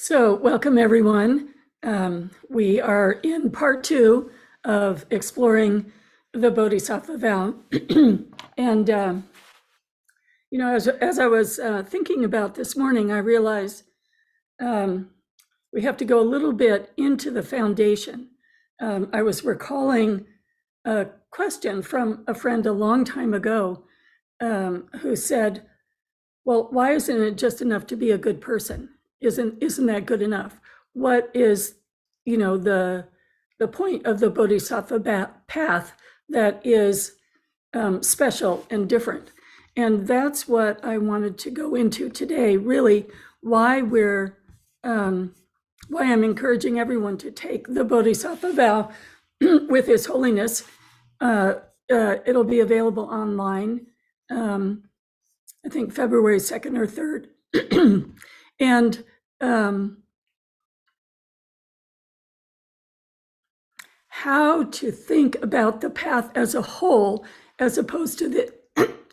So welcome everyone. We are in part 2 of exploring the Bodhisattva Vow. And, as I was thinking about this morning, I realized we have to go a little bit into the foundation. I was recalling a question from a friend a long time ago who said, well, why isn't it just enough to be a good person? Isn't that good enough? What is, the point of the Bodhisattva path that is special and different? And that's what I wanted to go into today, really, why I'm encouraging everyone to take the Bodhisattva vow with His Holiness. It'll be available online, I think February 2nd or 3rd. And how to think about the path as a whole, as opposed to the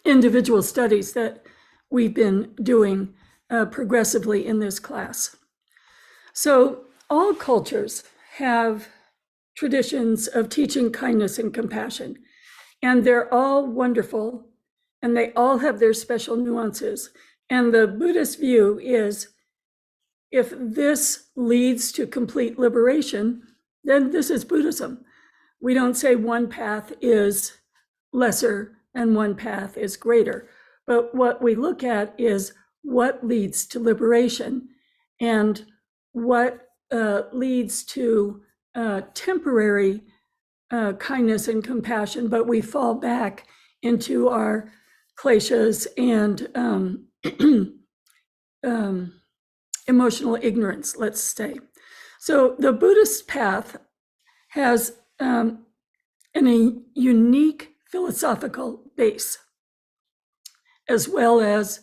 individual studies that we've been doing progressively in this class. So all cultures have traditions of teaching kindness and compassion, and they're all wonderful, and they all have their special nuances. And the Buddhist view is, if this leads to complete liberation, then this is Buddhism. We don't say one path is lesser and one path is greater, but what we look at is what leads to liberation and what leads to temporary kindness and compassion, but we fall back into our kleshas and emotional ignorance, let's say. So the Buddhist path has a unique philosophical base, as well as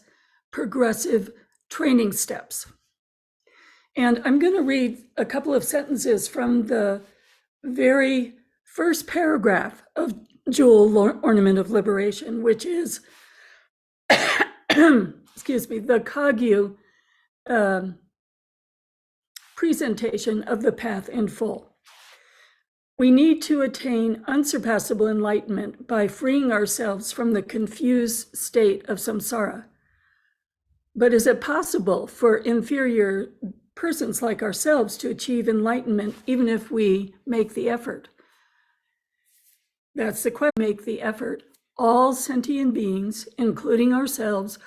progressive training steps. And I'm going to read a couple of sentences from the very first paragraph of Jewel Ornament of Liberation, which is, excuse me, the Kagyu presentation of the path in full. We need to attain unsurpassable enlightenment by freeing ourselves from the confused state of samsara. But is it possible for inferior persons like ourselves to achieve enlightenment even if we make the effort? That's the question. Make the effort. All sentient beings, including ourselves,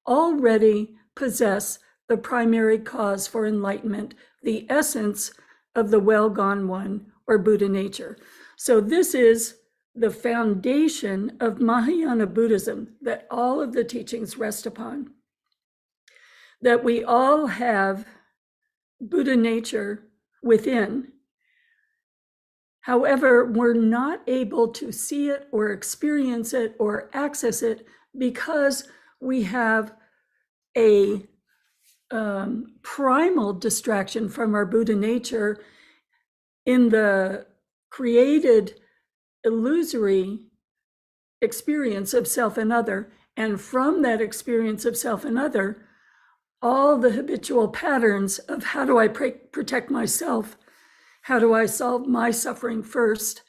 already possess the primary cause for enlightenment, the essence of the well-gone one, or Buddha nature. So this is the foundation of Mahayana Buddhism that all of the teachings rest upon. That we all have Buddha nature within. However, we're not able to see it or experience it or access it because we have a primal distraction from our Buddha nature in the created illusory experience of self and other. And from that experience of self and other, all the habitual patterns of how do I protect myself? How do I solve my suffering first?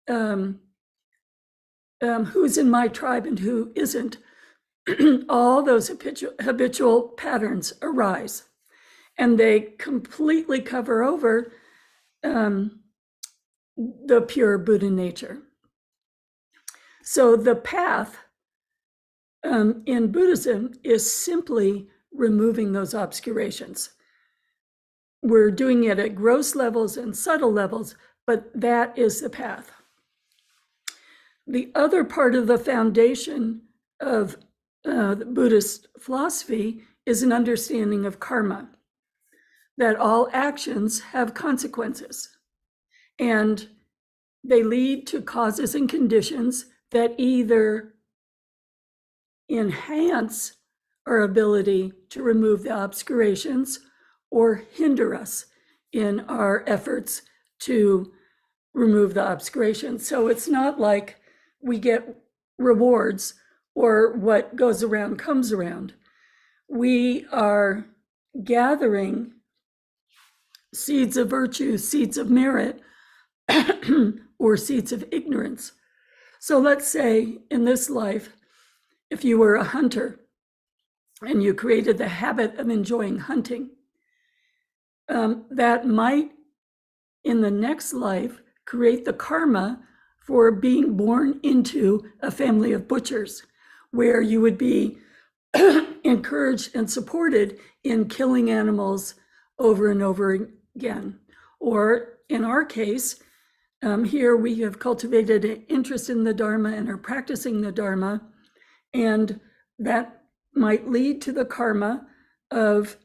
Who's in my tribe and who isn't? All those habitual patterns arise, and they completely cover over the pure Buddha nature. So the path in Buddhism is simply removing those obscurations. We're doing it at gross levels and subtle levels, but that is the path. The other part of the foundation of the Buddhist philosophy is an understanding of karma, that all actions have consequences, and they lead to causes and conditions that either enhance our ability to remove the obscurations or hinder us in our efforts to remove the obscurations. So it's not like we get rewards or what goes around comes around. We are gathering seeds of virtue, seeds of merit, or seeds of ignorance. So let's say in this life, if you were a hunter and you created the habit of enjoying hunting, that might, in the next life, create the karma for being born into a family of butchers, where you would be encouraged and supported in killing animals over and over again. Or in our case, here we have cultivated an interest in the Dharma and are practicing the Dharma, and that might lead to the karma of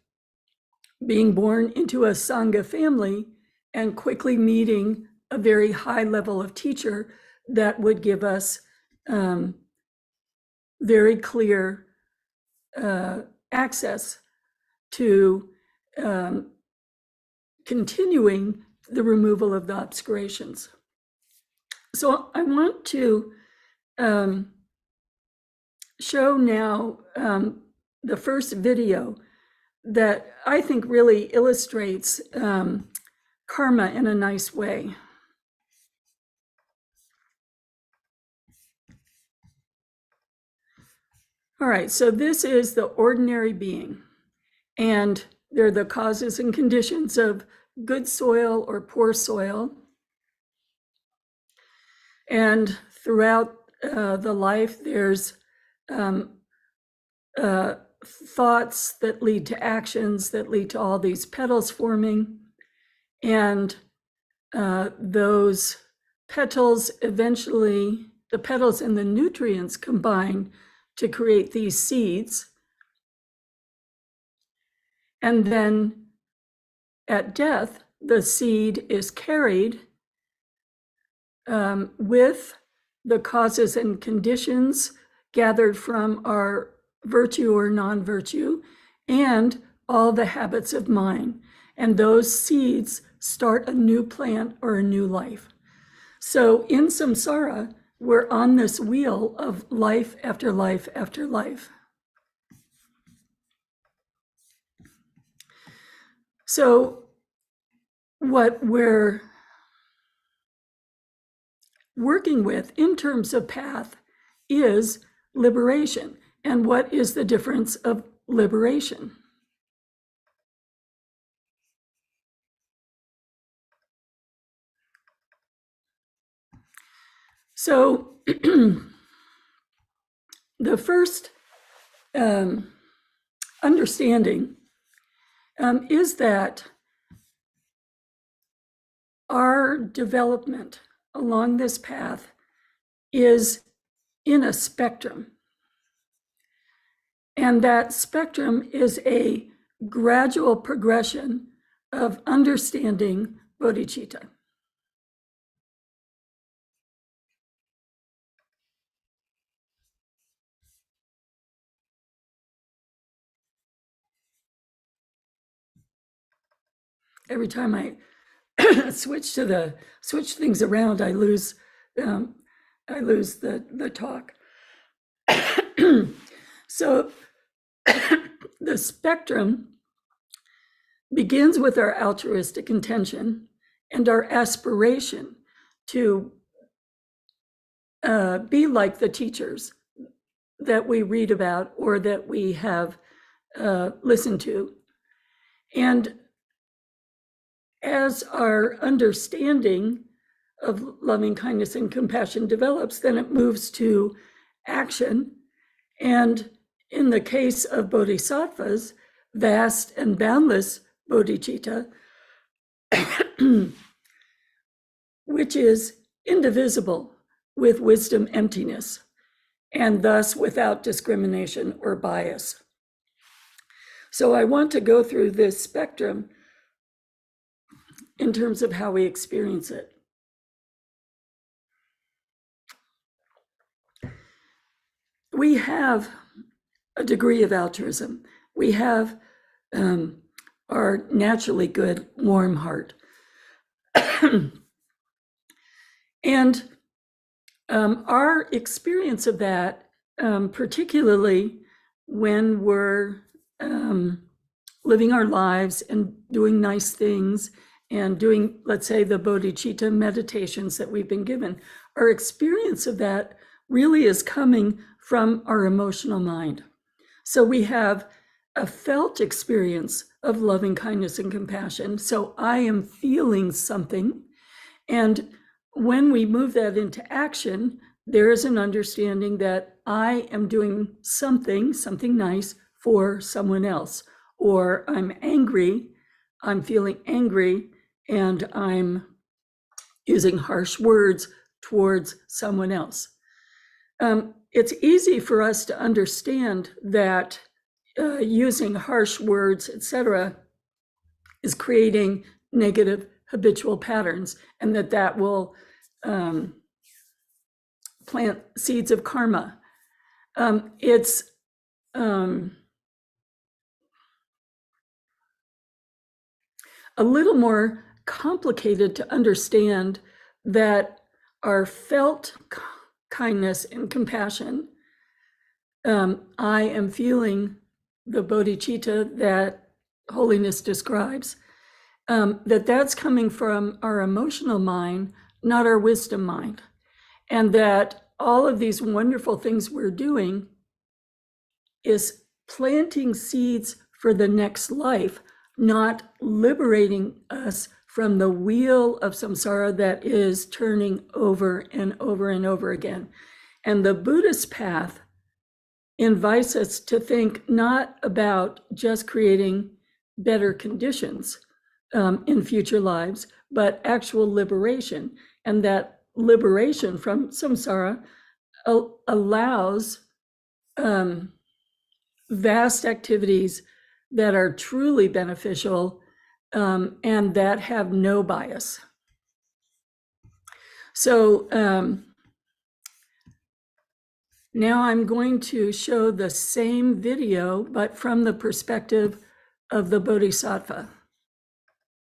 being born into a Sangha family and quickly meeting a very high level of teacher that would give us very clear access to continuing the removal of the obscurations. So I want to show now the first video that I think really illustrates karma in a nice way. All right, so this is the ordinary being, and they're the causes and conditions of good soil or poor soil. And throughout the life, there's thoughts that lead to actions that lead to all these petals forming. And those petals eventually, the petals and the nutrients combine to create these seeds. And then at death, the seed is carried with the causes and conditions gathered from our virtue or non-virtue and all the habits of mind. And those seeds start a new plant or a new life. So in samsara, we're on this wheel of life after life after life. So what we're working with in terms of path is liberation. And what is the difference of liberation? So the first understanding is that our development along this path is in a spectrum. And that spectrum is a gradual progression of understanding bodhicitta. Every time I switch things around, I lose the talk. So the spectrum begins with our altruistic intention and our aspiration to be like the teachers that we read about or that we have listened to. And as our understanding of loving kindness and compassion develops, then it moves to action. And in the case of bodhisattvas, vast and boundless bodhicitta, which is indivisible with wisdom emptiness, and thus without discrimination or bias. So I want to go through this spectrum in terms of how we experience it. We have a degree of altruism. We have our naturally good, warm heart. And our experience of that, particularly when we're living our lives and doing nice things and doing, let's say, the bodhicitta meditations that we've been given, our experience of that really is coming from our emotional mind. So we have a felt experience of loving kindness and compassion. So I am feeling something. And when we move that into action, there is an understanding that I am doing something nice for someone else. Or I'm angry, I'm feeling angry, and I'm using harsh words towards someone else. It's easy for us to understand that using harsh words, etc., is creating negative habitual patterns, and that will plant seeds of karma. It's a little more complicated to understand that our felt kindness and compassion, I am feeling the bodhicitta that holiness describes, that's coming from our emotional mind, not our wisdom mind. And that all of these wonderful things we're doing is planting seeds for the next life, not liberating us from the wheel of samsara that is turning over and over and over again. And the Buddhist path invites us to think not about just creating better conditions in future lives, but actual liberation. And that liberation from samsara allows vast activities that are truly beneficial and that have no bias. So now I'm going to show the same video, but from the perspective of the Bodhisattva.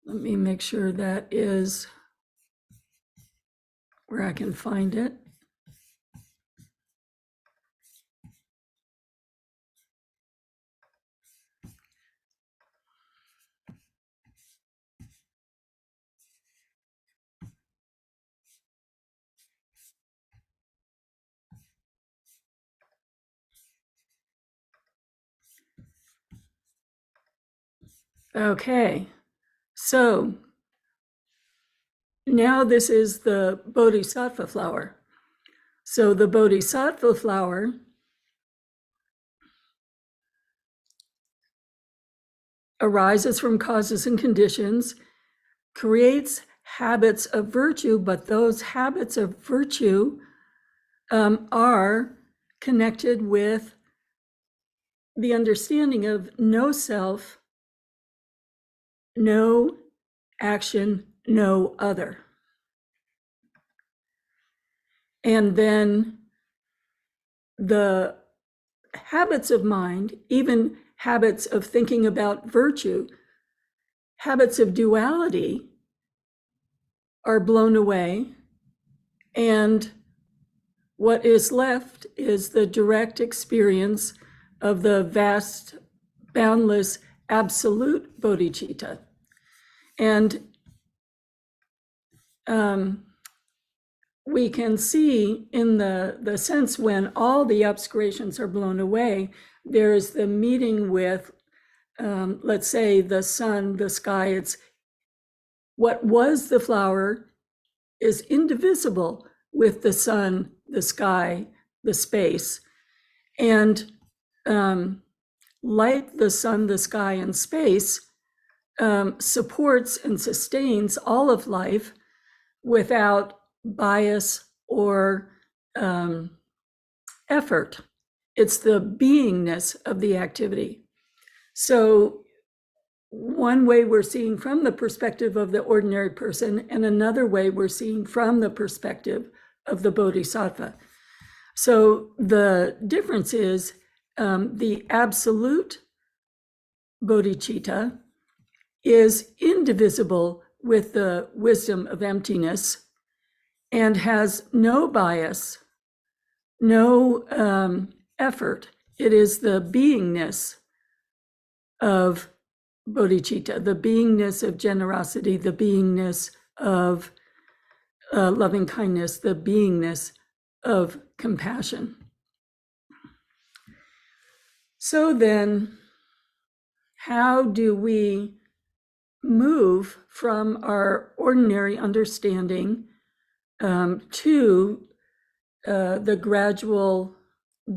Let me make sure that is where I can find it. Okay, so now this is the Bodhisattva flower. So the Bodhisattva flower arises from causes and conditions, creates habits of virtue, but those habits of virtue are connected with the understanding of no self, no action, no other. And then the habits of mind, even habits of thinking about virtue, habits of duality are blown away. And what is left is the direct experience of the vast, boundless, absolute bodhicitta. And we can see in the sense when all the obscurations are blown away, there is the meeting with, let's say, the sun, the sky. It's what was the flower is indivisible with the sun, the sky, the space. And like the sun, the sky, and space, supports and sustains all of life without bias or effort. It's the beingness of the activity. So one way we're seeing from the perspective of the ordinary person, and another way we're seeing from the perspective of the bodhisattva. So the difference is the absolute bodhicitta is indivisible with the wisdom of emptiness and has no bias, no effort. It is the beingness of bodhicitta, the beingness of generosity, the beingness of loving kindness, the beingness of compassion. So then, how do we move from our ordinary understanding to the gradual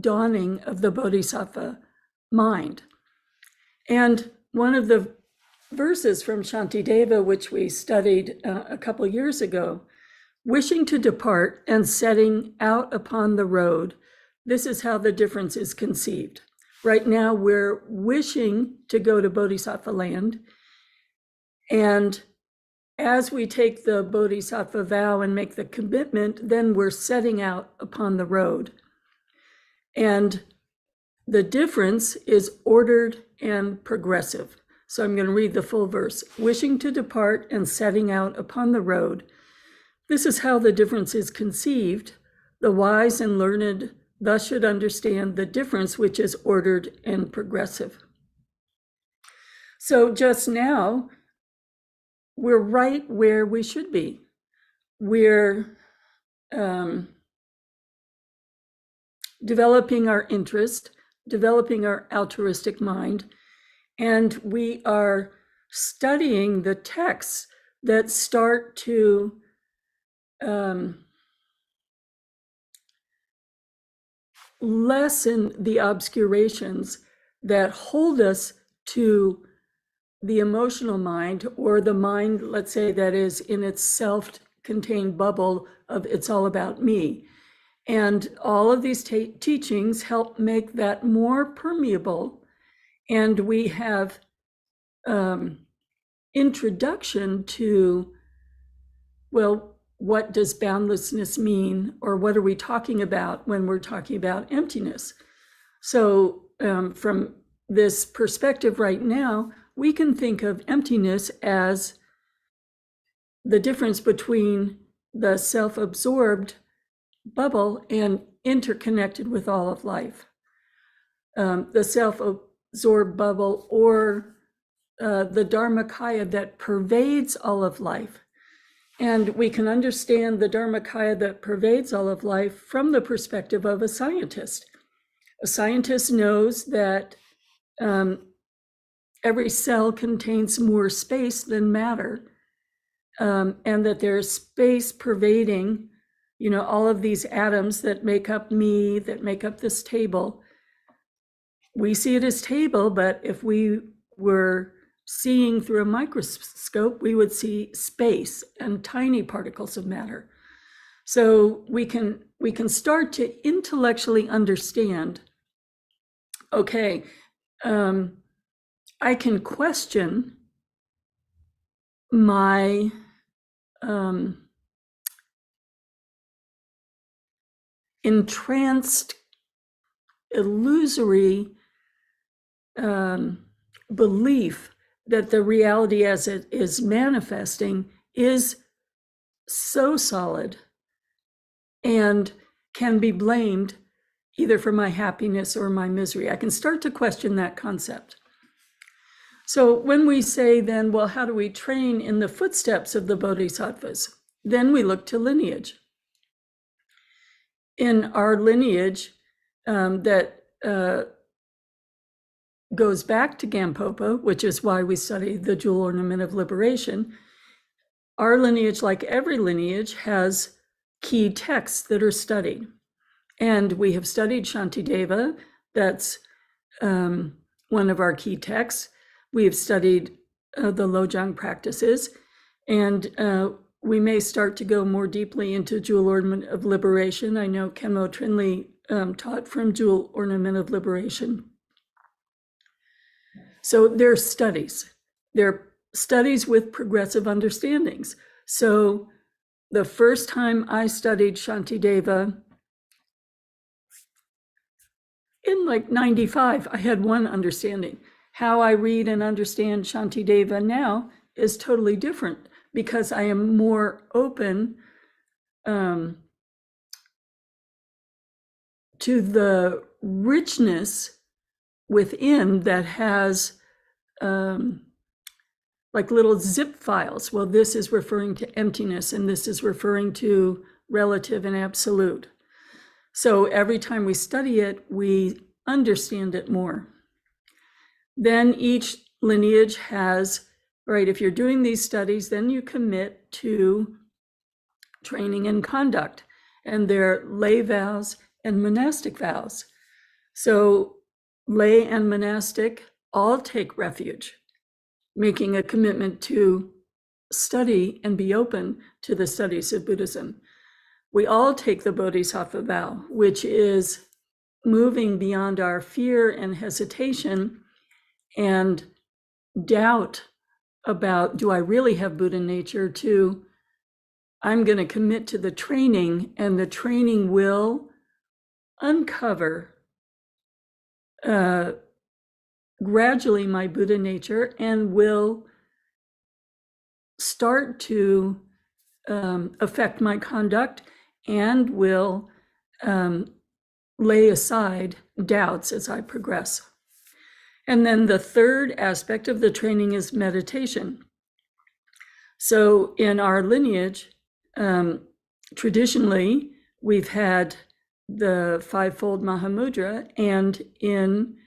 dawning of the Bodhisattva mind? And one of the verses from Shantideva, which we studied a couple years ago, wishing to depart and setting out upon the road, this is how the difference is conceived. Right now, we're wishing to go to Bodhisattva land. And as we take the Bodhisattva vow and make the commitment, then we're setting out upon the road. And the difference is ordered and progressive. So I'm going to read the full verse. Wishing to depart and setting out upon the road. This is how the difference is conceived. The wise and learned thus should understand the difference which is ordered and progressive. So just now, we're right where we should be. We're developing our interest, developing our altruistic mind, and we are studying the texts that start to lessen the obscurations that hold us to the emotional mind, or the mind, let's say, that is in its self-contained bubble of it's all about me. And all of these teachings help make that more permeable. And we have introduction to, well, what does boundlessness mean? Or what are we talking about when we're talking about emptiness? So from this perspective right now, we can think of emptiness as the difference between the self-absorbed bubble and interconnected with all of life. The self-absorbed bubble, or the Dharmakaya that pervades all of life. And we can understand the Dharmakaya that pervades all of life from the perspective of a scientist. A scientist knows that every cell contains more space than matter, and that there's space pervading, all of these atoms that make up me, that make up this table. We see it as table, but if we were seeing through a microscope, we would see space and tiny particles of matter. So we can start to intellectually understand, okay, I can question my entranced, illusory belief that the reality as it is manifesting is so solid and can be blamed either for my happiness or my misery. I can start to question that concept. So when we say then, well, how do we train in the footsteps of the Bodhisattvas? Then we look to lineage. In our lineage that goes back to Gampopa, which is why we study the jewel ornament of liberation, our lineage, like every lineage, has key texts that are studied. And we have studied Shantideva, that's one of our key texts. We have studied the Lojong practices, and we may start to go more deeply into Jewel Ornament of Liberation. I know Khenmo Trinley taught from Jewel Ornament of Liberation. So they're studies. They're studies with progressive understandings. So the first time I studied Shantideva, in like 95, I had one understanding. How I read and understand Shantideva now is totally different because I am more open to the richness within that has like little zip files. Well, this is referring to emptiness, and this is referring to relative and absolute. So every time we study it, we understand it more. Then each lineage has, right, if you're doing these studies, then you commit to training and conduct, and they're lay vows and monastic vows. So lay and monastic all take refuge, making a commitment to study and be open to the studies of Buddhism. We all take the Bodhisattva vow, which is moving beyond our fear and hesitation and doubt about, do I really have Buddha nature, to I'm going to commit to the training, and the training will uncover gradually my Buddha nature and will start to affect my conduct and will lay aside doubts as I progress. And then the third aspect of the training is meditation. So in our lineage, traditionally, we've had the fivefold Mahamudra, and in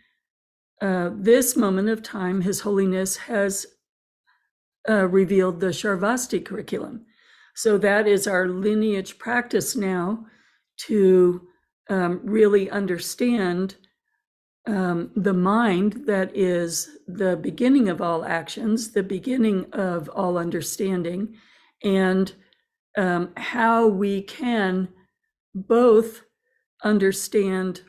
this moment of time, His Holiness has revealed the Sharvasti curriculum. So that is our lineage practice now, to really understand the mind that is the beginning of all actions, the beginning of all understanding, and how we can both understand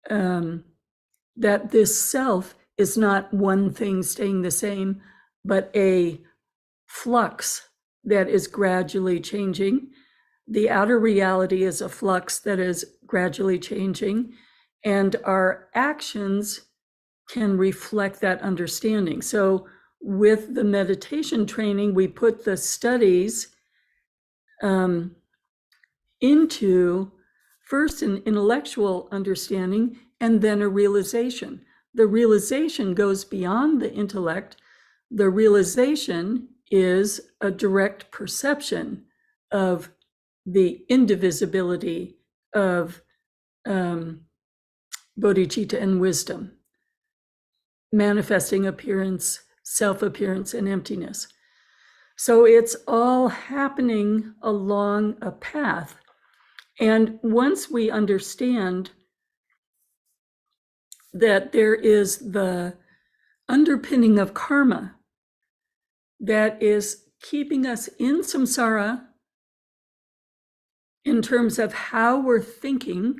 that this self is not one thing staying the same, but a flux that is gradually changing. The outer reality is a flux that is gradually changing, and our actions can reflect that understanding. So with the meditation training, we put the studies into first an intellectual understanding and then a realization. The realization goes beyond the intellect. The realization is a direct perception of the indivisibility of bodhicitta and wisdom, manifesting appearance, self-appearance, and emptiness. So it's all happening along a path. And once we understand that there is the underpinning of karma that is keeping us in samsara in terms of how we're thinking,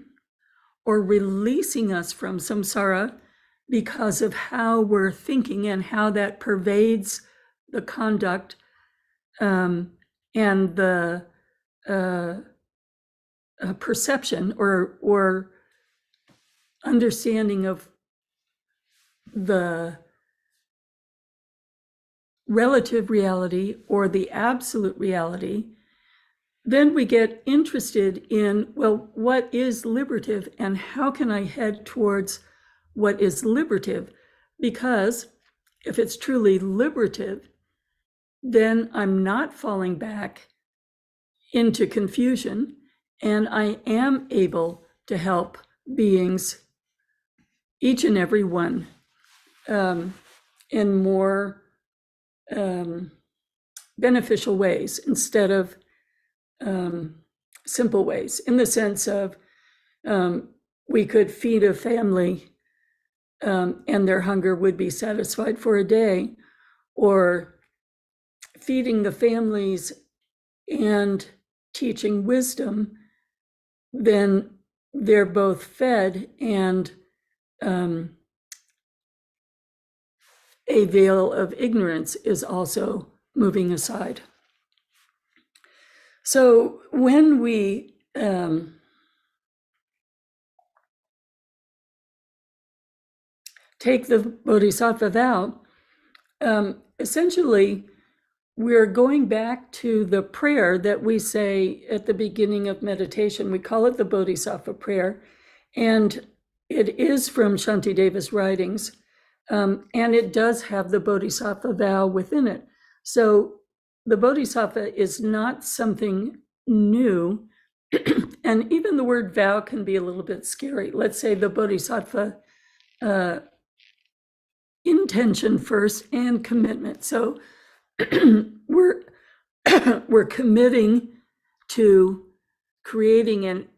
or releasing us from samsara because of how we're thinking and how that pervades the conduct and the perception or understanding of the relative reality or the absolute reality, then we get interested in, well, what is liberative and how can I head towards what is liberative? Because if it's truly liberative, then I'm not falling back into confusion, and I am able to help beings, each and every one, in more beneficial ways instead of simple ways, in the sense of we could feed a family and their hunger would be satisfied for a day, or feeding the families and teaching wisdom, then they're both fed and a veil of ignorance is also moving aside. So when we take the Bodhisattva vow, essentially we're going back to the prayer that we say at the beginning of meditation. We call it the Bodhisattva prayer, and it is from Shantideva's writings. And it does have the Bodhisattva vow within it. So the Bodhisattva is not something new. And even the word vow can be a little bit scary. Let's say the Bodhisattva intention first and commitment. So we're committing to creating an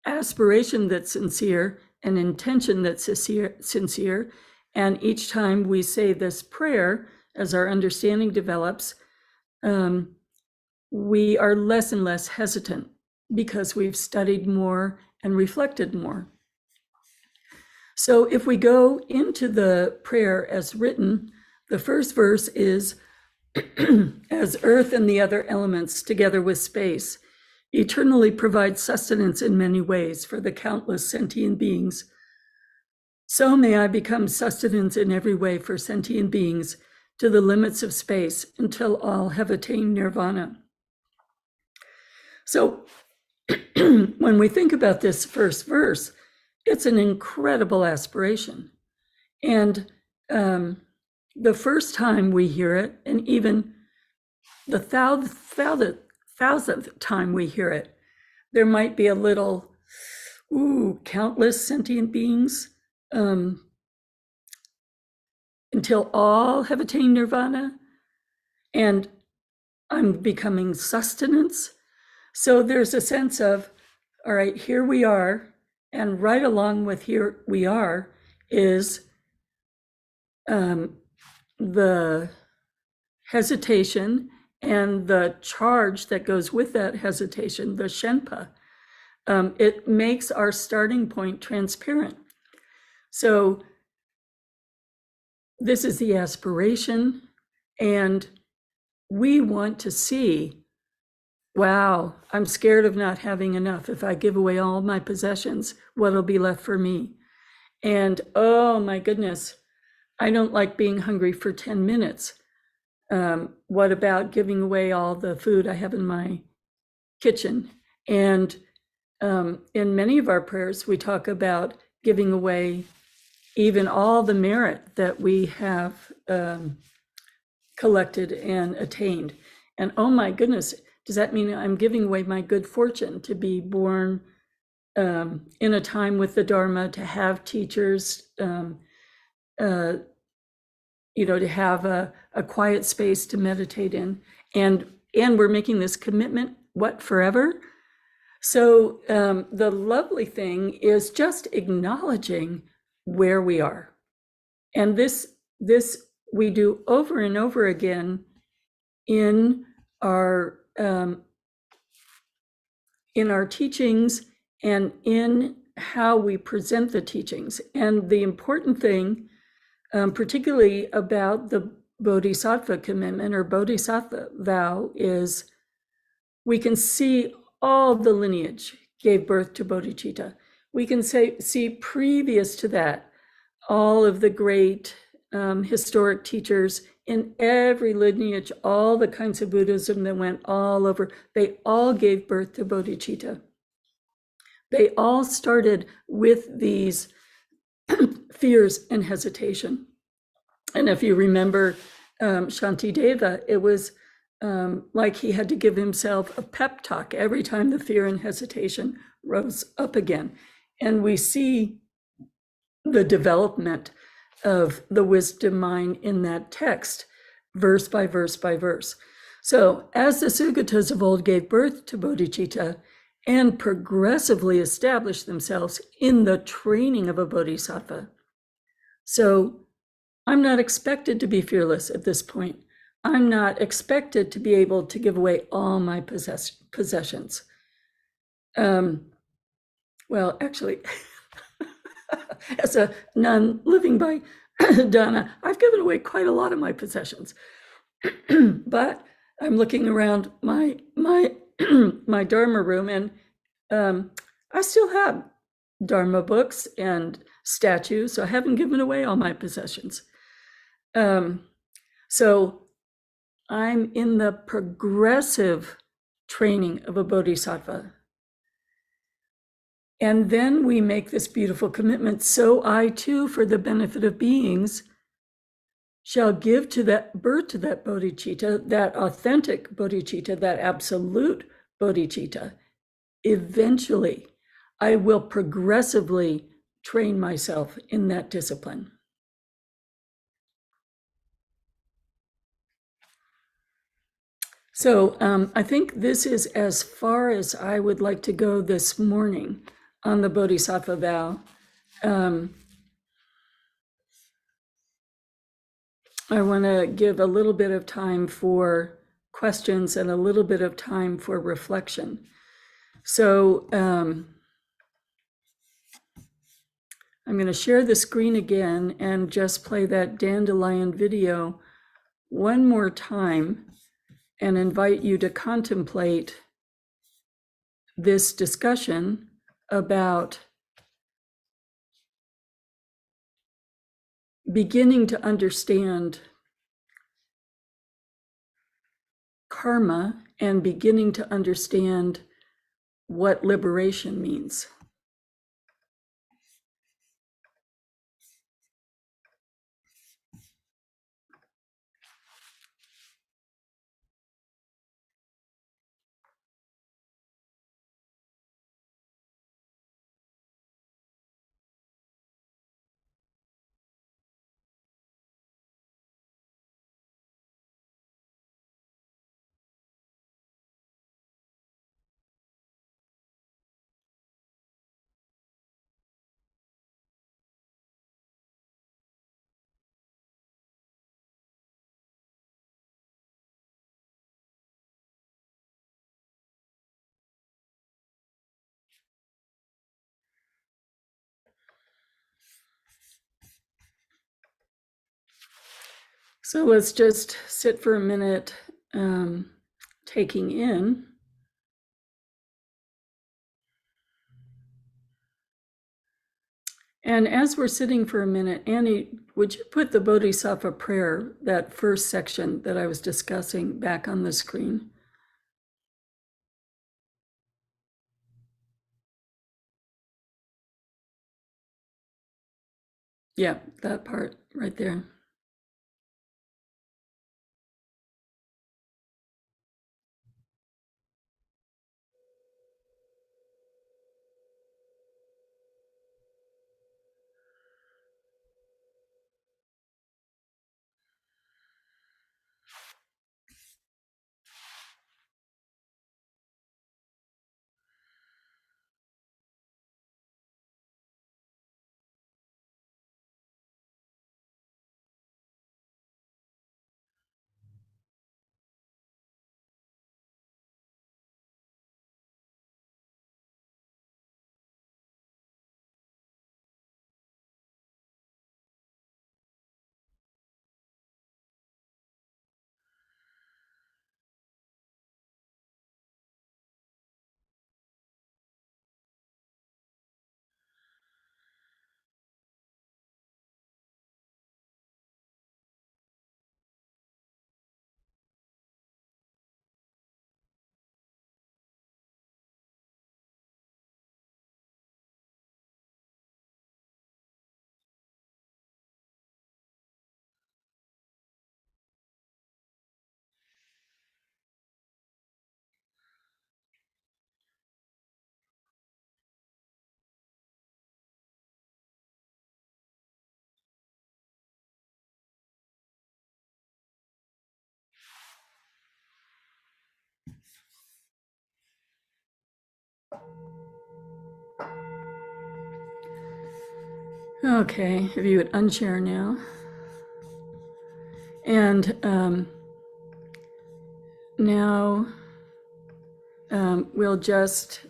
aspiration that's sincere, an intention that's sincere. And each time we say this prayer, as our understanding develops, we are less and less hesitant because we've studied more and reflected more. So if we go into the prayer as written, the first verse is, as earth and the other elements, together with space, eternally provide sustenance in many ways for the countless sentient beings, so may I become sustenance in every way for sentient beings to the limits of space until all have attained nirvana. So when we think about this first verse, it's an incredible aspiration. And the first time we hear it, and even the thousandth time we hear it, there might be a little, countless sentient beings, until all have attained nirvana, and I'm becoming sustenance. So there's a sense of, all right, here we are, and right along with here we are is the hesitation and the charge that goes with that hesitation, the shenpa. It makes our starting point transparent. So this is the aspiration, and we want to see, wow, I'm scared of not having enough. If I give away all my possessions, what'll be left for me? And oh my goodness, I don't like being hungry for 10 minutes. What about giving away all the food I have in my kitchen? And in many of our prayers, we talk about giving away even all the merit that we have collected and attained. And oh my goodness, does that mean I'm giving away my good fortune to be born in a time with the Dharma, to have teachers, to have a quiet space to meditate in, and we're making this commitment, forever? So the lovely thing is just acknowledging where we are. And this we do over and over again in our teachings and in how we present the teachings. And the important thing, particularly about the Bodhisattva commitment or Bodhisattva vow, is we can see all the lineage gave birth to bodhicitta. We can see previous to that, all of the great historic teachers in every lineage, all the kinds of Buddhism that went all over, they all gave birth to bodhicitta. They all started with these fears and hesitation. And if you remember Shantideva, it was like he had to give himself a pep talk every time the fear and hesitation rose up again. And we see the development of the wisdom mind in that text, verse by verse by verse. So as the Sugatas of old gave birth to bodhicitta and progressively established themselves in the training of a bodhisattva. So I'm not expected to be fearless at this point. I'm not expected to be able to give away all my possessions. Well, actually, as a nun living by Dana, I've given away quite a lot of my possessions. But I'm looking around my Dharma room, and I still have Dharma books and statues, so I haven't given away all my possessions. So I'm in the progressive training of a bodhisattva. And then we make this beautiful commitment. So I too, for the benefit of beings, shall give to that birth to that bodhicitta, that authentic bodhicitta, that absolute bodhicitta, eventually I will progressively train myself in that discipline. So I think this is as far as I would like to go this morning on the Bodhisattva Vow. I want to give a little bit of time for questions and a little bit of time for reflection. So I'm going to share the screen again and just play that dandelion video one more time and invite you to contemplate this discussion about beginning to understand karma and beginning to understand what liberation means. So let's just sit for a minute, taking in. And as we're sitting for a minute, Annie, would you put the Bodhisattva prayer, that first section that I was discussing, back on the screen? Yeah, that part right there. Okay, if you would unshare now. And now we'll just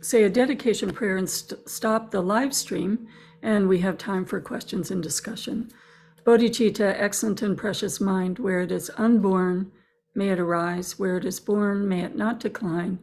say a dedication prayer and stop the live stream, and we have time for questions and discussion. Bodhicitta, excellent and precious mind, where it is unborn, may it arise. Where it is born, may it not decline.